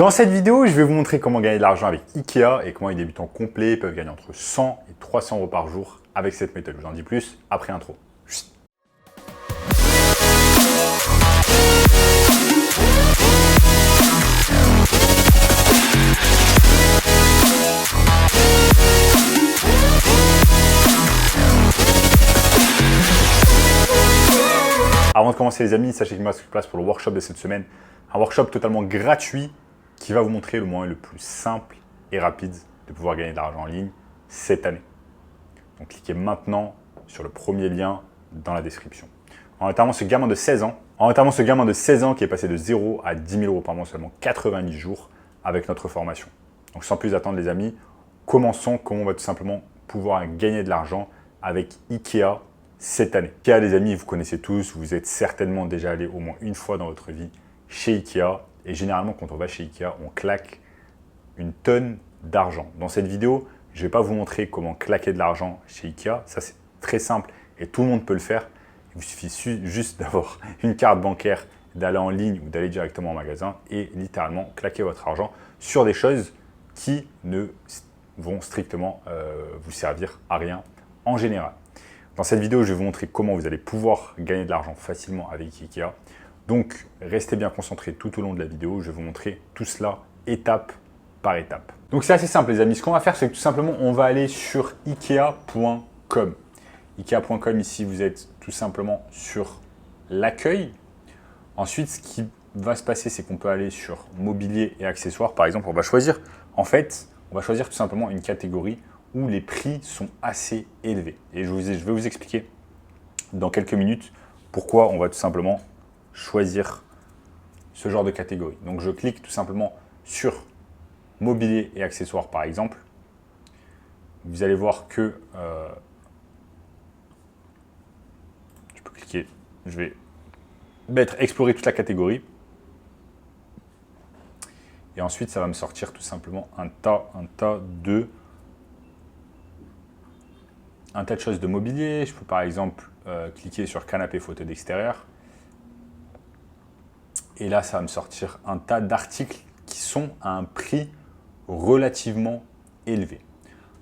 Dans cette vidéo, je vais vous montrer comment gagner de l'argent avec Ikea et comment les débutants complets peuvent gagner entre 100 et 300 euros par jour avec cette méthode. Je vous en dis plus après intro. Avant de commencer les amis, sachez qu'il me reste place pour le workshop de cette semaine. Un workshop totalement gratuit qui va vous montrer le moyen le plus simple et rapide de pouvoir gagner de l'argent en ligne cette année. Donc cliquez maintenant sur le premier lien dans la description. En notamment ce gamin de 16 ans, qui est passé de 0 à 10 000 euros par mois en seulement 90 jours avec notre formation. Donc sans plus attendre les amis, commençons comment on va tout simplement pouvoir gagner de l'argent avec Ikea cette année. Ikea les amis, vous connaissez tous, vous êtes certainement déjà allé au moins une fois dans votre vie chez Ikea. Et généralement, quand on va chez Ikea, on claque une tonne d'argent. Dans cette vidéo, je ne vais pas vous montrer comment claquer de l'argent chez Ikea. Ça, c'est très simple et tout le monde peut le faire. Il vous suffit juste d'avoir une carte bancaire, d'aller en ligne ou d'aller directement au magasin et littéralement claquer votre argent sur des choses qui ne vont strictement vous servir à rien en général. Dans cette vidéo, je vais vous montrer comment vous allez pouvoir gagner de l'argent facilement avec Ikea. Donc, restez bien concentrés tout au long de la vidéo. Je vais vous montrer tout cela étape par étape. Donc, c'est assez simple, les amis. Ce qu'on va faire, c'est que tout simplement, on va aller sur ikea.com. Ikea.com, ici, vous êtes tout simplement sur l'accueil. Ensuite, ce qui va se passer, c'est qu'on peut aller sur mobilier et accessoires. Par exemple, on va choisir tout simplement une catégorie où les prix sont assez élevés. Et je vais vous expliquer dans quelques minutes pourquoi on va tout simplement choisir ce genre de catégorie. Donc, je clique tout simplement sur mobilier et accessoires, par exemple. Vous allez voir que je peux cliquer, je vais mettre explorer toute la catégorie. Et ensuite, ça va me sortir tout simplement un tas de choses de mobilier. Je peux par exemple cliquer sur canapé photo d'extérieur. Et là, ça va me sortir un tas d'articles qui sont à un prix relativement élevé.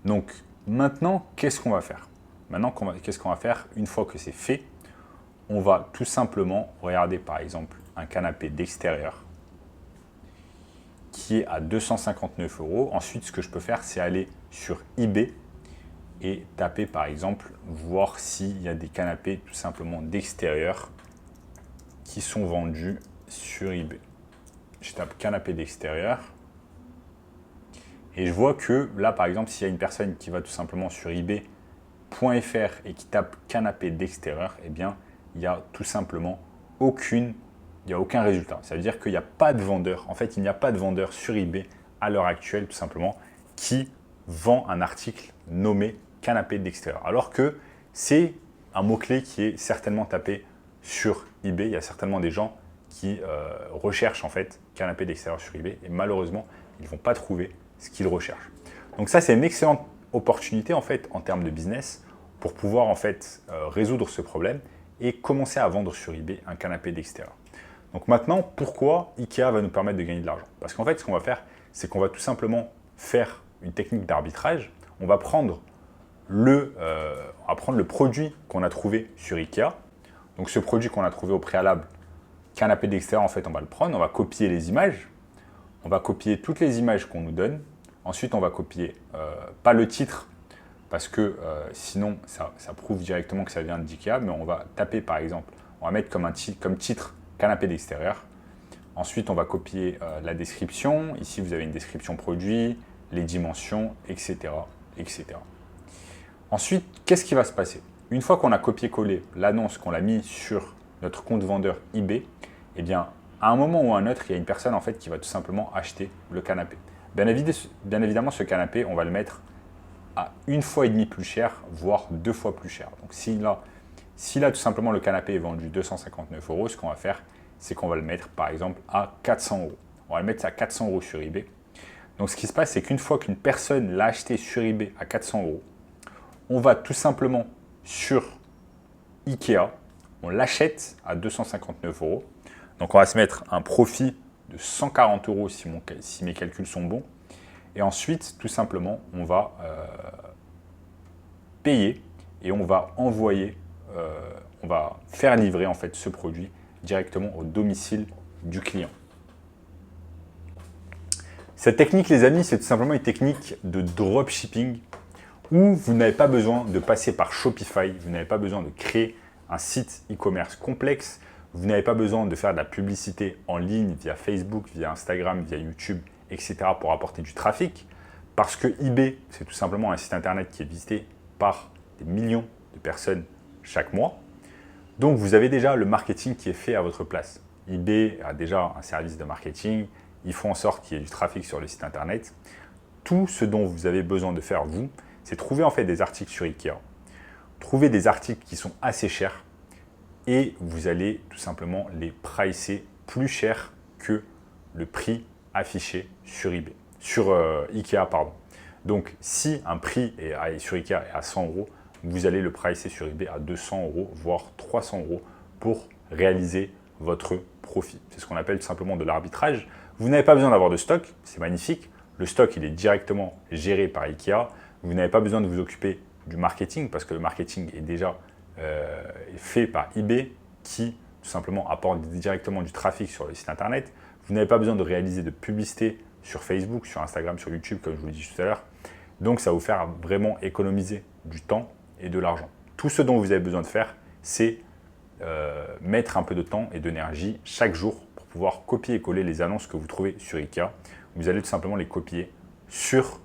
Donc maintenant, qu'est-ce qu'on va faire? Qu'est-ce qu'on va faire une fois que c'est fait? On va tout simplement regarder par exemple un canapé d'extérieur qui est à 259 euros. Ensuite, ce que je peux faire, c'est aller sur eBay et taper par exemple, voir s'il y a des canapés tout simplement d'extérieur qui sont vendus sur eBay. Je tape canapé d'extérieur et je vois que là par exemple, s'il y a une personne qui va tout simplement sur ebay.fr et qui tape canapé d'extérieur, eh bien il n'y a tout simplement aucun résultat. Ça veut dire qu'il n'y a pas de vendeur. En fait, il n'y a pas de vendeur sur eBay à l'heure actuelle tout simplement qui vend un article nommé canapé d'extérieur. Alors que c'est un mot-clé qui est certainement tapé sur eBay. Il y a certainement des gens qui recherchent en fait canapé d'extérieur sur eBay et malheureusement, ils ne vont pas trouver ce qu'ils recherchent. Donc ça, c'est une excellente opportunité en fait en termes de business pour pouvoir en fait résoudre ce problème et commencer à vendre sur eBay un canapé d'extérieur. Donc maintenant, pourquoi Ikea va nous permettre de gagner de l'argent? Parce qu'en fait, ce qu'on va faire, c'est qu'on va tout simplement faire une technique d'arbitrage. On va prendre le produit qu'on a trouvé sur Ikea. Donc ce produit qu'on a trouvé au préalable, canapé d'extérieur, en fait, on va le prendre, on va copier les images. On va copier toutes les images qu'on nous donne. Ensuite, on va copier, pas le titre, parce que sinon, ça prouve directement que ça vient d'Ikea, mais on va taper, par exemple, on va mettre comme titre canapé d'extérieur. Ensuite, on va copier la description. Ici, vous avez une description produit, les dimensions, etc., etc. Ensuite, qu'est-ce qui va se passer? Une fois qu'on a copié-collé l'annonce, qu'on l'a mis sur notre compte vendeur eBay, eh bien, à un moment ou à un autre, il y a une personne en fait qui va tout simplement acheter le canapé. Bien évidemment, ce canapé, on va le mettre à 1,5 fois plus cher, voire 2 fois plus cher. Donc, si là, tout simplement, le canapé est vendu 259 euros, ce qu'on va faire, c'est qu'on va le mettre, par exemple, à 400 euros. On va le mettre à 400 euros sur eBay. Donc, ce qui se passe, c'est qu'une fois qu'une personne l'a acheté sur eBay à 400 euros, on va tout simplement sur Ikea, on l'achète à 259 euros. Donc, on va se mettre un profit de 140 € si mes calculs sont bons. Et ensuite, tout simplement, on va payer et on va envoyer, on va faire livrer en fait ce produit directement au domicile du client. Cette technique, les amis, c'est tout simplement une technique de dropshipping où vous n'avez pas besoin de passer par Shopify, vous n'avez pas besoin de créer un site e-commerce complexe, vous n'avez pas besoin de faire de la publicité en ligne via Facebook, via Instagram, via YouTube, etc. pour apporter du trafic. Parce que eBay, c'est tout simplement un site internet qui est visité par des millions de personnes chaque mois. Donc, vous avez déjà le marketing qui est fait à votre place. eBay a déjà un service de marketing. Ils font en sorte qu'il y ait du trafic sur le site internet. Tout ce dont vous avez besoin de faire, vous, c'est trouver en fait des articles sur Ikea. Trouver des articles qui sont assez chers et vous allez tout simplement les pricer plus cher que le prix affiché sur eBay, sur Ikea, pardon. Donc, si un prix sur Ikea est à 100 €, vous allez le pricer sur eBay à 200 €, voire 300 € pour réaliser votre profit. C'est ce qu'on appelle tout simplement de l'arbitrage. Vous n'avez pas besoin d'avoir de stock, c'est magnifique. Le stock, il est directement géré par Ikea. Vous n'avez pas besoin de vous occuper du marketing parce que le marketing est déjà fait par eBay qui tout simplement apporte directement du trafic sur le site internet. Vous n'avez pas besoin de réaliser de publicité sur Facebook, sur Instagram, sur YouTube, comme je vous l'ai dit tout à l'heure. Donc, ça va vous faire vraiment économiser du temps et de l'argent. Tout ce dont vous avez besoin de faire, c'est mettre un peu de temps et d'énergie chaque jour pour pouvoir copier et coller les annonces que vous trouvez sur Ikea. Vous allez tout simplement les copier sur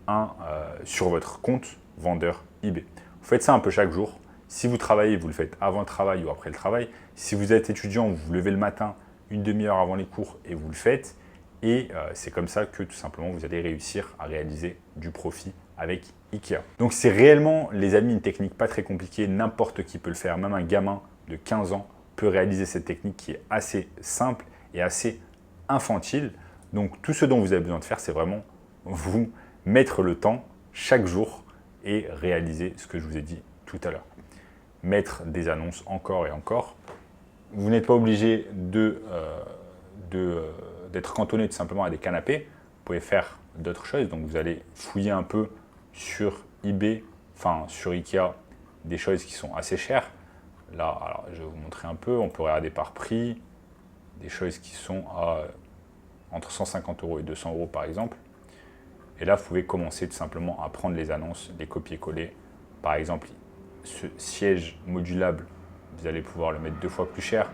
votre compte vendeur eBay. Vous faites ça un peu chaque jour. Si vous travaillez, vous le faites avant le travail ou après le travail. Si vous êtes étudiant, vous vous levez le matin une demi-heure avant les cours et vous le faites. Et c'est comme ça que tout simplement vous allez réussir à réaliser du profit avec Ikea. Donc c'est réellement, les amis, une technique pas très compliquée. N'importe qui peut le faire. Même un gamin de 15 ans peut réaliser cette technique qui est assez simple et assez infantile. Donc tout ce dont vous avez besoin de faire, c'est vraiment vous mettre le temps chaque jour et réaliser ce que je vous ai dit tout à l'heure. Mettre des annonces encore et encore. Vous n'êtes pas obligé d'être cantonné tout simplement à des canapés. Vous pouvez faire d'autres choses. Donc vous allez fouiller un peu sur eBay, enfin sur Ikea, des choses qui sont assez chères. Là, alors, je vais vous montrer un peu. On peut regarder par prix. Des choses qui sont entre 150 € et 200 € par exemple. Et là, vous pouvez commencer tout simplement à prendre les annonces, les copier-coller. Par exemple, ce siège modulable, vous allez pouvoir le mettre 2 fois plus cher,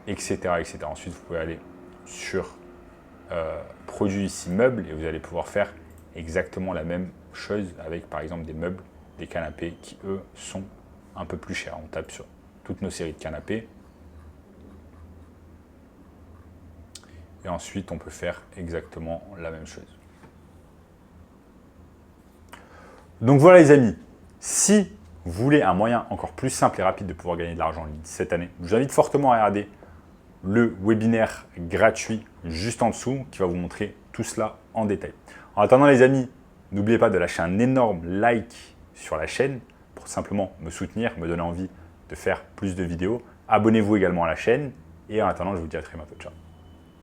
etc., etc. Ensuite, vous pouvez aller sur produits ici meubles et vous allez pouvoir faire exactement la même chose avec par exemple des meubles, des canapés qui eux sont un peu plus chers. On tape sur toutes nos séries de canapés. Et ensuite, on peut faire exactement la même chose. Donc voilà les amis, si vous voulez un moyen encore plus simple et rapide de pouvoir gagner de l'argent en ligne cette année, je vous invite fortement à regarder le webinaire gratuit juste en dessous qui va vous montrer tout cela en détail. En attendant les amis, n'oubliez pas de lâcher un énorme like sur la chaîne pour simplement me soutenir, me donner envie de faire plus de vidéos. Abonnez-vous également à la chaîne et en attendant, je vous dis à très bientôt. Ciao.